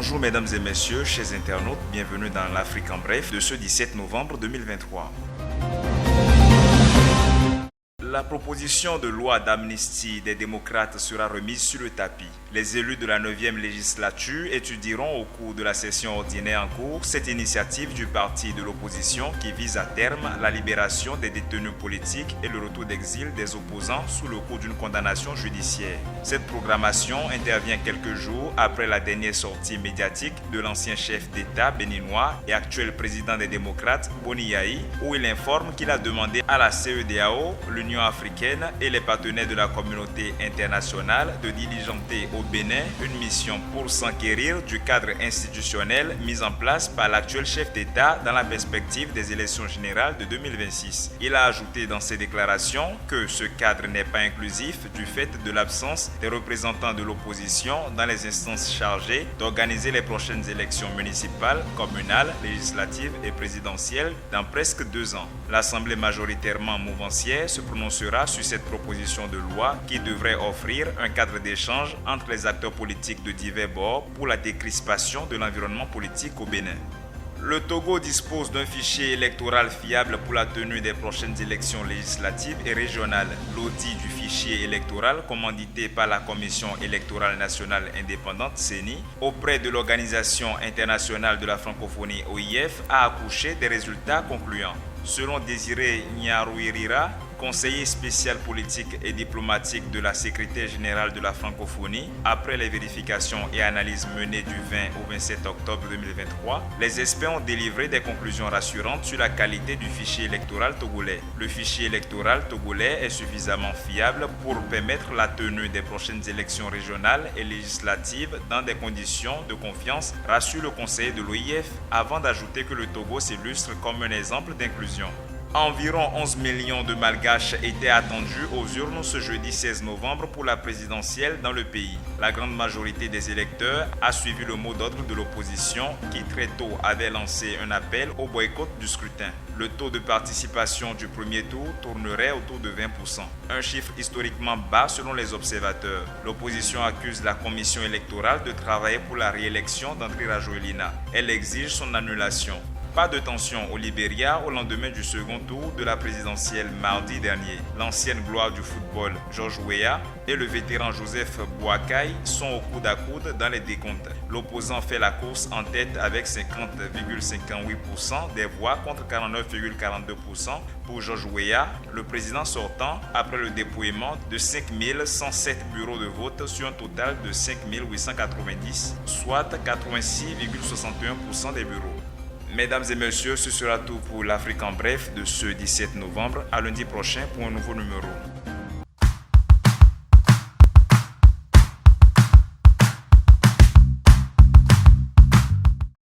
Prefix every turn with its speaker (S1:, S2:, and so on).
S1: Bonjour mesdames et messieurs, chers internautes, bienvenue dans l'Afrique en bref de ce 17 novembre 2023. La proposition de loi d'amnistie des démocrates sera remise sur le tapis. Les élus de la 9e législature étudieront au cours de la session ordinaire en cours cette initiative du parti de l'opposition qui vise à terme la libération des détenus politiques et le retour d'exil des opposants sous le coup d'une condamnation judiciaire. Cette programmation intervient quelques jours après la dernière sortie médiatique de l'ancien chef d'État béninois et actuel président des démocrates, Boni Yayi, où il informe qu'il a demandé à la CEDEAO, l'Union africaine et les partenaires de la communauté internationale de diligenter au Bénin une mission pour s'enquérir du cadre institutionnel mis en place par l'actuel chef d'État dans la perspective des élections générales de 2026. Il a ajouté dans ses déclarations que ce cadre n'est pas inclusif du fait de l'absence des représentants de l'opposition dans les instances chargées d'organiser les prochaines élections municipales, communales, législatives et présidentielles dans presque 2 ans. L'Assemblée majoritairement mouvancière se prononcera sur cette proposition de loi qui devrait offrir un cadre d'échange entre les acteurs politiques de divers bords pour la décrispation de l'environnement politique au Bénin. Le Togo dispose d'un fichier électoral fiable pour la tenue des prochaines élections législatives et régionales. L'audit du fichier électoral, commandité par la Commission électorale nationale indépendante CENI, auprès de l'Organisation internationale de la francophonie OIF, a accouché des résultats concluants. Selon Désiré Nyarouirira, conseiller spécial politique et diplomatique de la secrétaire générale de la francophonie, après les vérifications et analyses menées du 20 au 27 octobre 2023, les experts ont délivré des conclusions rassurantes sur la qualité du fichier électoral togolais. Le fichier électoral togolais est suffisamment fiable pour permettre la tenue des prochaines élections régionales et législatives dans des conditions de confiance, rassure le conseiller de l'OIF, avant d'ajouter que le Togo s'illustre comme un exemple d'inclusion. Environ 11 millions de Malgaches étaient attendus aux urnes ce jeudi 16 novembre pour la présidentielle dans le pays. La grande majorité des électeurs a suivi le mot d'ordre de l'opposition qui très tôt avait lancé un appel au boycott du scrutin. Le taux de participation du premier tour tournerait autour de 20%, un chiffre historiquement bas selon les observateurs. L'opposition accuse la commission électorale de travailler pour la réélection d'Andry Rajoelina. Elle exige son annulation. Pas de tension au Libéria au lendemain du second tour de la présidentielle mardi dernier. L'ancienne gloire du football, George Weah, et le vétéran Joseph Boakai sont au coude à coude dans les décomptes. L'opposant fait la course en tête avec 50,58% des voix contre 49,42% pour George Weah, le président sortant, après le déploiement de 5107 bureaux de vote sur un total de 5890, soit 86,61% des bureaux. Mesdames et messieurs, ce sera tout pour l'Afrique en bref de ce 17 novembre. À lundi prochain pour un nouveau numéro.